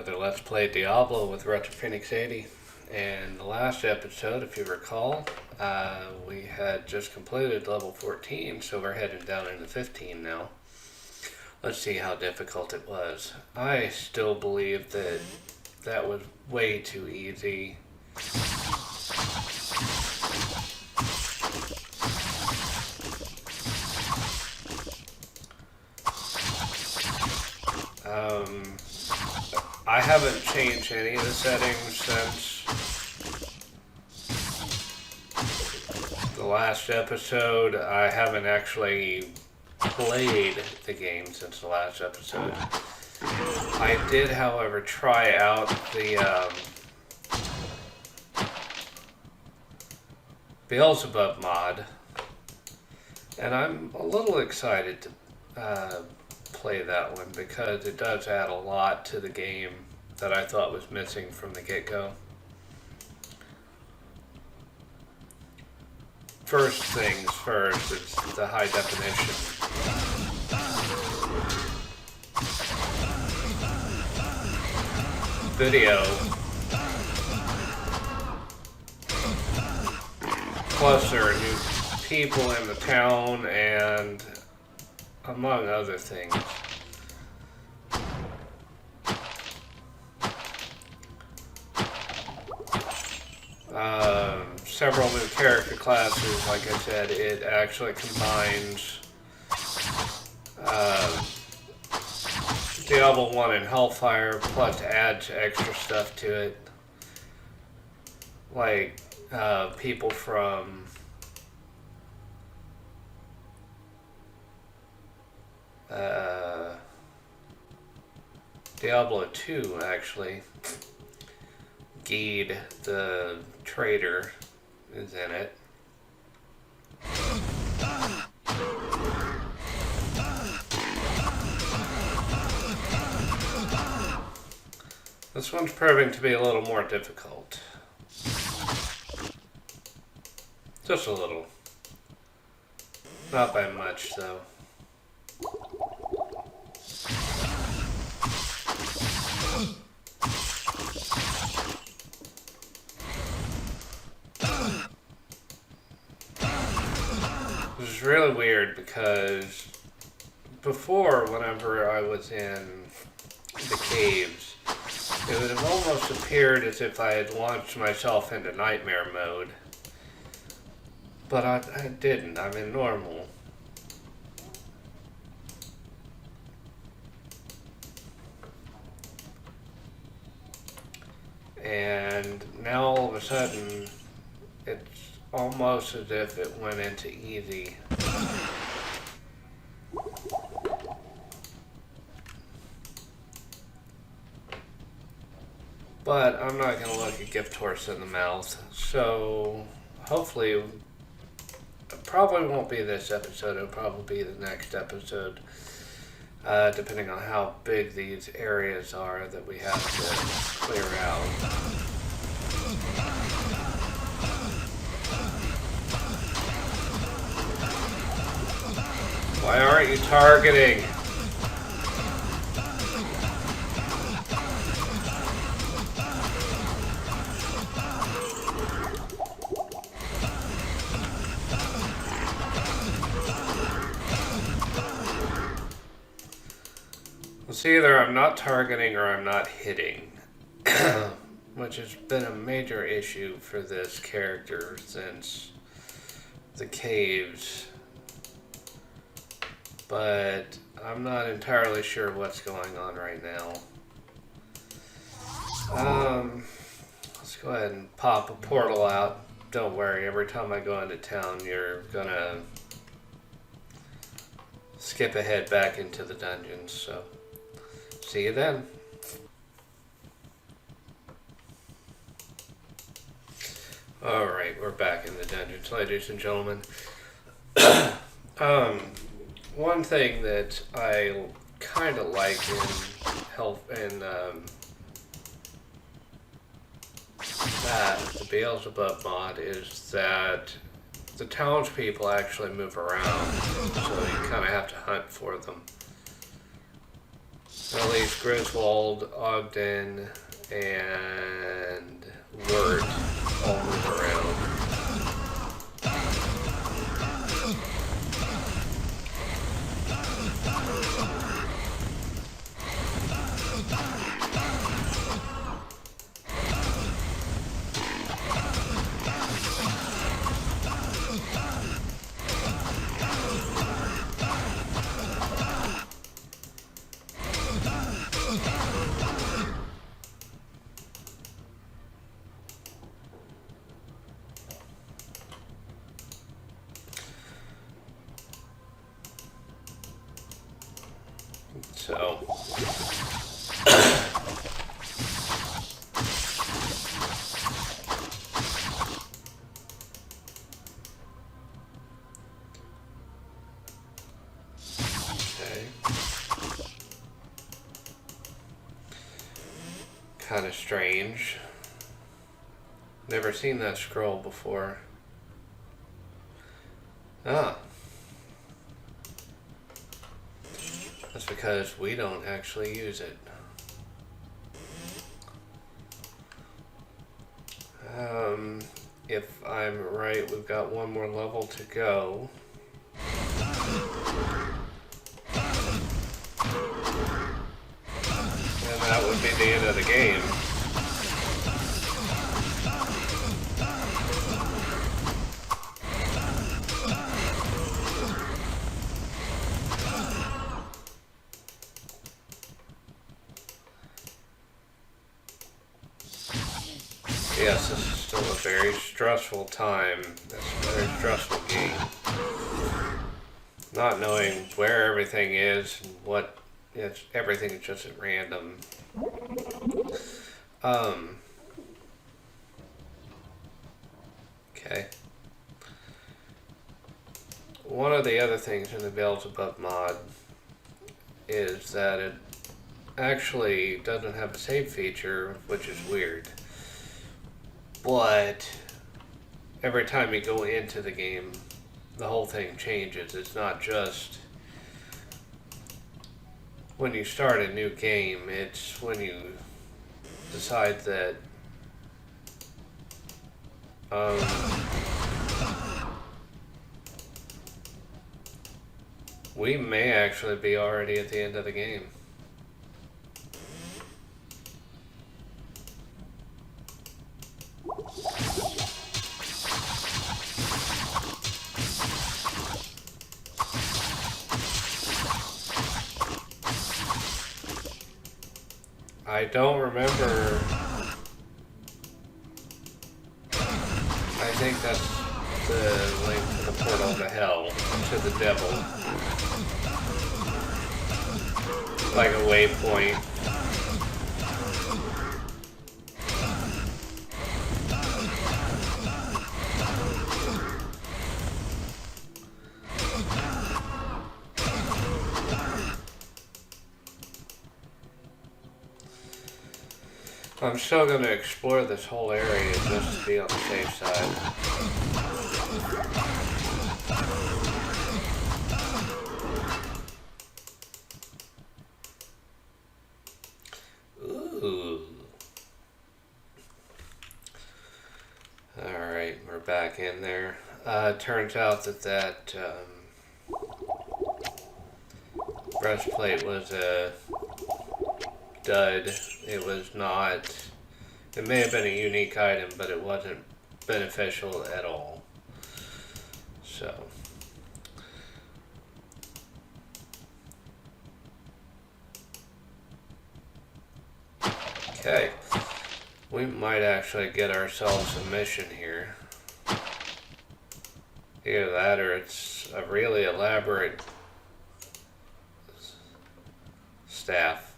another Let's Play Diablo with Retro Phoenix 80. And the last episode, if you recall, we had just completed level 14, so we're heading down into 15 now. Let's see how difficult it was. I still believe that that was way too easy. I haven't changed any of the settings since the last episode. I haven't actually played the game since the last episode. I did, however, try out the Beelzebub mod, and I'm a little excited to play that one because it does add a lot to the game that I thought was missing from the get-go. First things first is the high definition. Video. Plus there are new people in the town and among other things. Several new character classes. Like I said, it actually combines Diablo 1 and Hellfire, plus adds extra stuff to it. Like people from Diablo 2, actually. Geed, the trader, is in it. This one's proving to be a little more difficult. Just a little. Not by much, though. This is really weird because before, whenever I was in the caves, it would have almost appeared as if I had launched myself into nightmare mode. But I didn't. I'm in normal. And now all of a sudden, it's almost as if it went into easy. But I'm not going to look a gift horse in the mouth. So hopefully, it probably won't be this episode. It'll probably be the next episode. Depending on how big these areas are that we have to clear out. Why aren't you targeting? It's either I'm not targeting or I'm not hitting, which has been a major issue for this character since the caves. But I'm not entirely sure what's going on right now. Let's go ahead and pop a portal out. Don't worry, every time I go into town, you're gonna skip ahead back into the dungeons, so see you then. Alright, we're back in the dungeons, ladies and gentlemen. One thing that I kind of like in health and the Beelzebub mod is that the townspeople actually move around, so you kind of have to hunt for them. At least Griswold, Ogden, and Wirt all move around. So, okay. Kind of strange. Never seen that scroll before. Ah. That's because we don't actually use it. If I'm right, we've got one more level to go. And that would be the end of the game. Yes, this is still a very stressful time. It's a very stressful game. Not knowing where everything is and what everything is just at random. Okay. One of the other things in the Beelzebub mod is that it actually doesn't have a save feature, which is weird. But every time you go into the game, the whole thing changes. It's not just when you start a new game, it's when you decide that we may actually be already at the end of the game. I don't remember. I think that's the link to the portal to hell, to the devil. Like a waypoint. I'm still going to explore this whole area just to be on the safe side. Ooh. Alright, we're back in there. Turns out that breastplate was a dud. It was not. It may have been a unique item, but it wasn't beneficial at all. So. Okay. We might actually get ourselves a mission here. Either that or it's a really elaborate staff.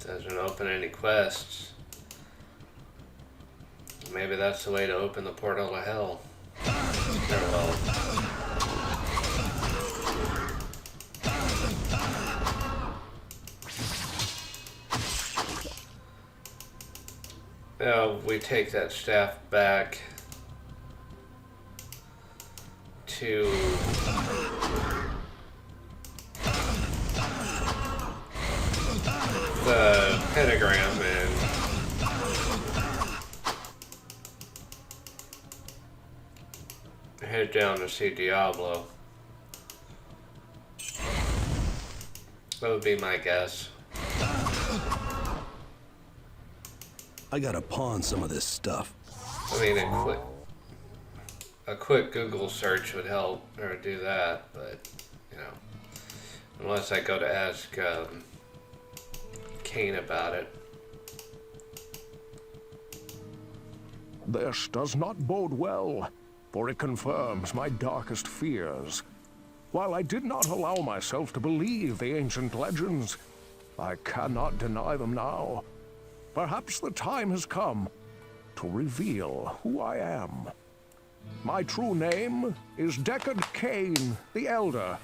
Doesn't open any quests. Maybe that's the way to open the portal to hell. Farewell. We take that staff back to the pentagram and head down to see Diablo. That would be my guess. I gotta pawn some of this stuff. I mean, a quick Google search would help, or do that, but, you know, unless I go to ask Kane about it. This does not bode well, for it confirms my darkest fears. While I did not allow myself to believe the ancient legends, I cannot deny them now. Perhaps the time has come to reveal who I am. My true name is Deckard Cain the Elder,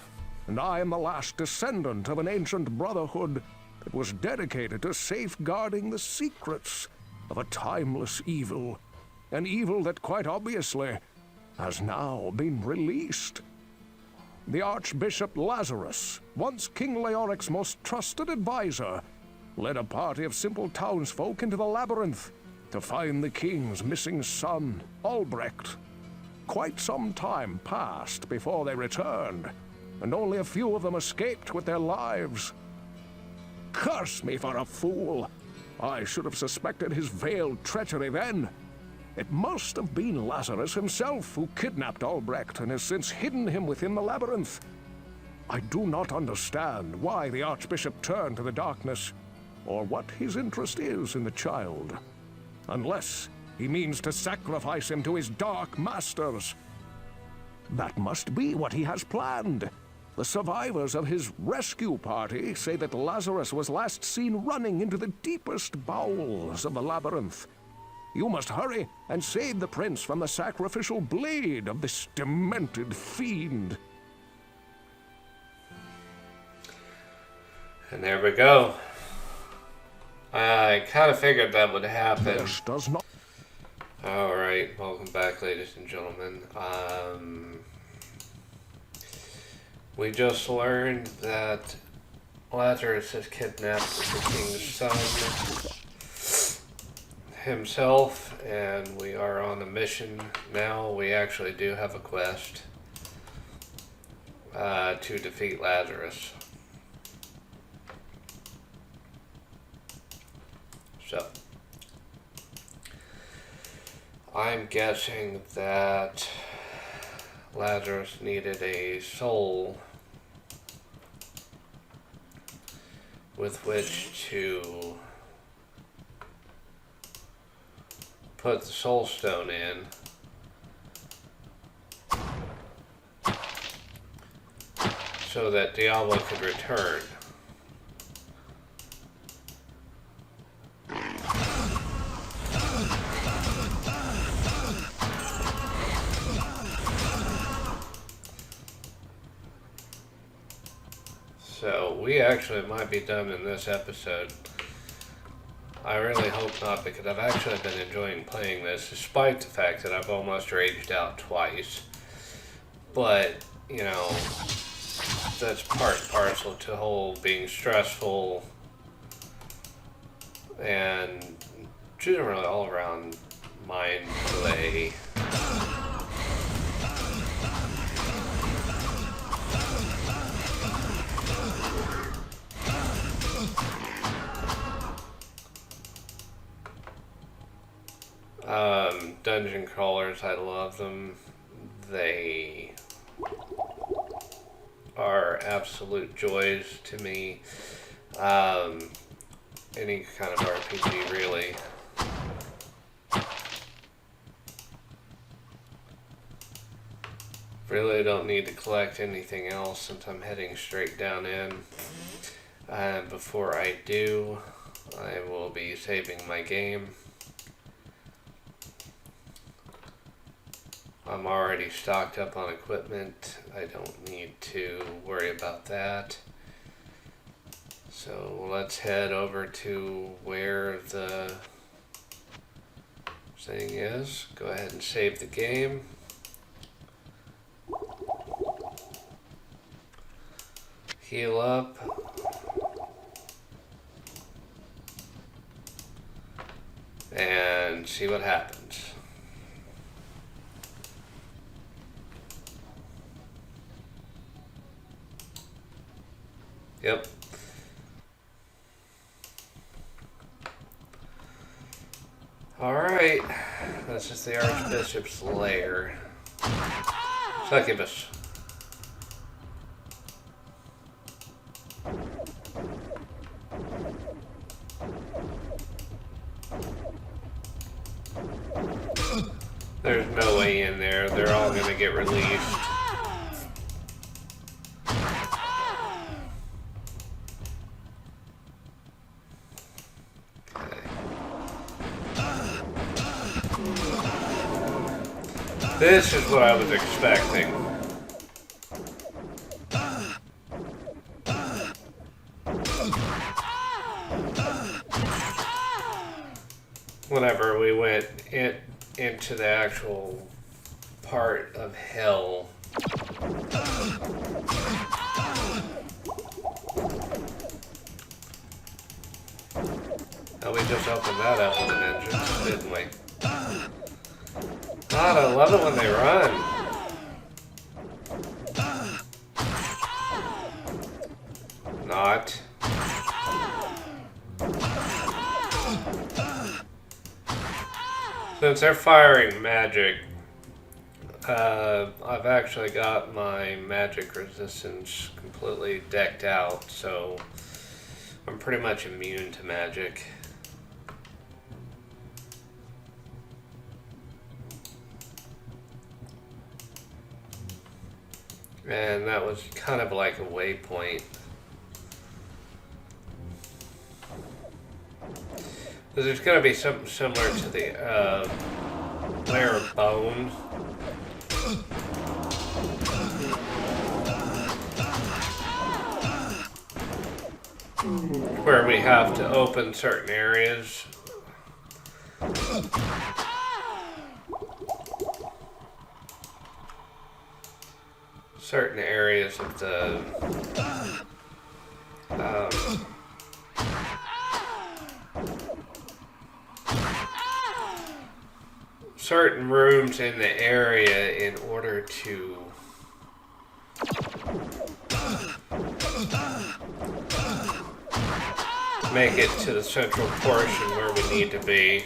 and I am the last descendant of an ancient brotherhood that was dedicated to safeguarding the secrets of a timeless evil, an evil that quite obviously has now been released. The Archbishop Lazarus, once King Leoric's most trusted advisor, led a party of simple townsfolk into the labyrinth to find the king's missing son, Albrecht. Quite some time passed before they returned, and only a few of them escaped with their lives. Curse me for a fool! I should have suspected his veiled treachery then. It must have been Lazarus himself who kidnapped Albrecht and has since hidden him within the labyrinth. I do not understand why the Archbishop turned to the darkness, or what his interest is in the child, unless he means to sacrifice him to his dark masters. That must be what he has planned. The survivors of his rescue party say that Lazarus was last seen running into the deepest bowels of the labyrinth. You must hurry and save the prince from the sacrificial blade of this demented fiend. And there we go. I kind of figured that would happen. This does not. Alright, welcome back, ladies and gentlemen. We just learned that Lazarus has kidnapped the king's son himself, and we are on a mission now. We actually do have a quest to defeat Lazarus. So, I'm guessing that Lazarus needed a soul with which to put the soul stone in so that Diablo could return. So we actually might be done in this episode. I really hope not, because I've actually been enjoying playing this, despite the fact that I've almost raged out twice. But, you know, that's part and parcel to the whole being stressful and generally all around mind play. Dungeon crawlers, I love them. They are absolute joys to me. Any kind of RPG, really. Really don't need to collect anything else since I'm heading straight down in. Before I do, I will be saving my game. I'm already stocked up on equipment. I don't need to worry about that. So let's head over to where the Saying yes. Go ahead and save the game. Heal up. And see what happens. Yep. Alright. This is the Archbishop's lair. Succubus. There's no way in there. They're all gonna get released. Okay. This is what I was expecting. Whenever we went into the actual part of hell. Oh, we just opened that up with an entrance, didn't we? God, I love it when they run. Not. Since they're firing magic, I've actually got my magic resistance completely decked out, so I'm pretty much immune to magic. And that was kind of like a waypoint. There's going to be something similar to the layer of bone. Where we have to open certain areas. Certain areas of the certain rooms in the area in order to make it to the central portion where we need to be.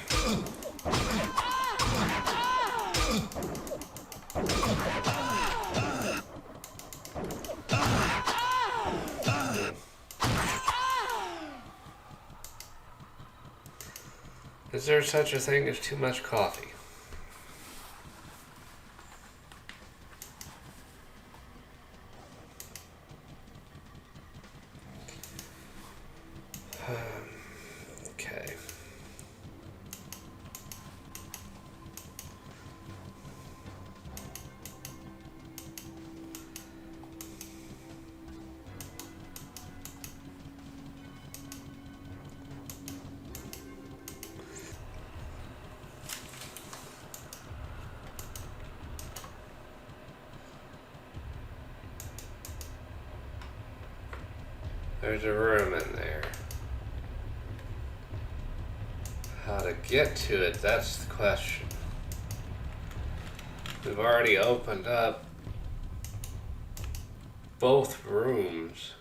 Is there such a thing as too much coffee? Okay. There's a room in there. How to get to it, that's the question. We've already opened up both rooms.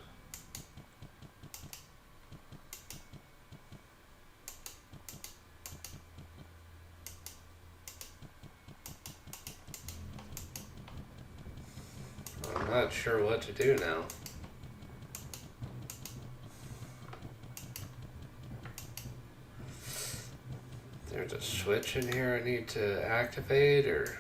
I'm not sure what to do now. There's a switch in here I need to activate, or...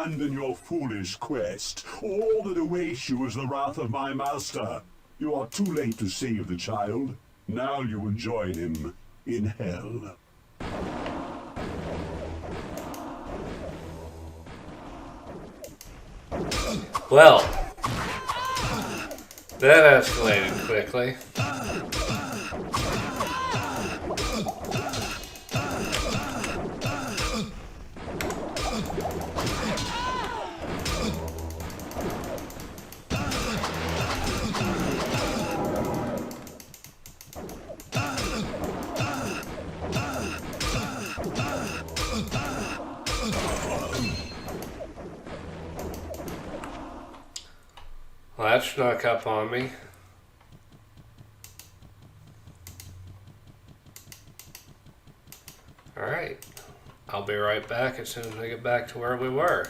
abandon your foolish quest. All that awaits you is the wrath of my master. You are too late to save the child. Now you will join him in hell. Well, that escalated quickly. Well, that snuck up on me. Alright. I'll be right back as soon as we get back to where we were.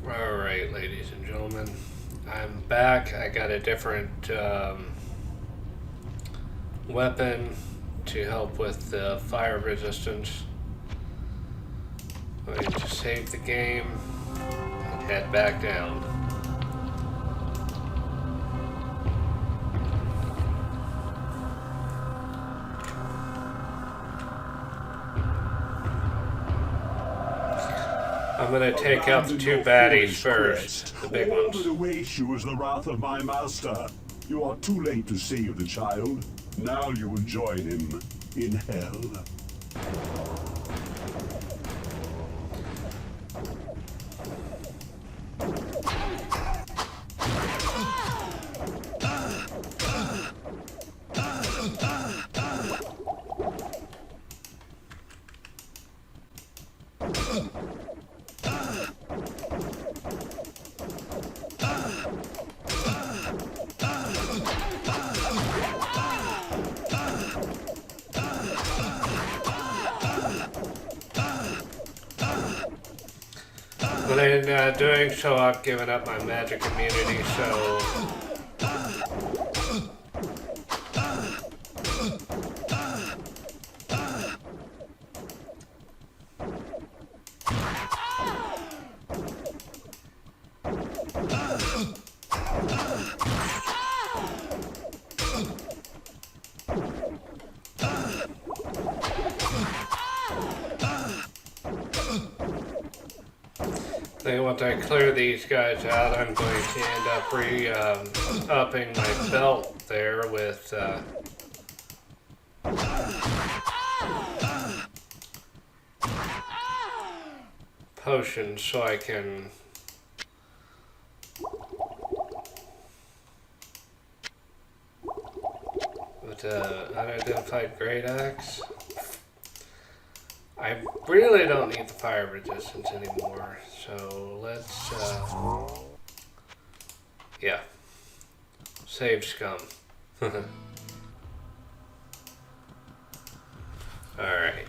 Alright, ladies and gentlemen. I'm back. I got a different weapon to help with the fire resistance. I'm going to save the game and head back down. I'm going to take out the two baddies first, the big ones. All that awaits you is the wrath of my master. You are too late to save the child. Now you will join him in hell. But in doing so, I've given up my magic immunity, so... Then once I clear these guys out, I'm going to end up upping my belt there with potions so I can with unidentified great axe. I really don't need the fire resistance anymore, so let's, yeah, save scum. Alright,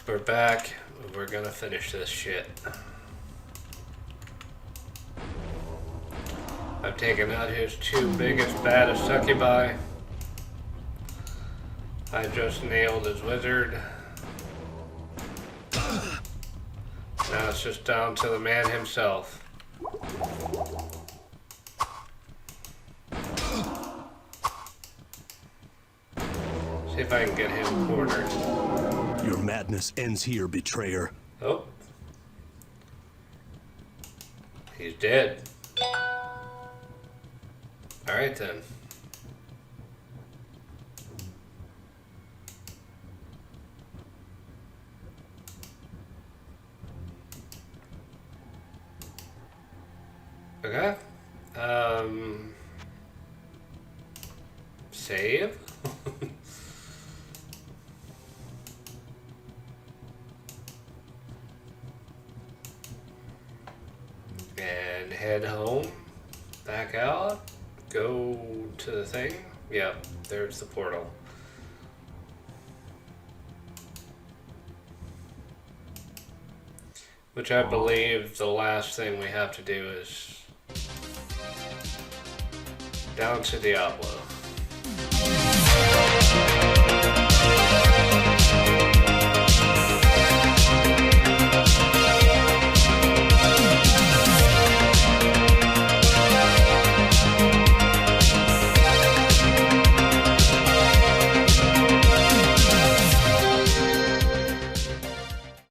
we're back, we're gonna finish this shit. I've taken out his two biggest, baddest succubi. I just nailed his wizard. Now it's just down to the man himself. See if I can get him cornered. Your madness ends here, betrayer. Oh. He's dead. Alright then. Okay. Save? And head home. Back out. Go to the thing. Yep, there's the portal. Which I believe the last thing we have to do is down to Diablo.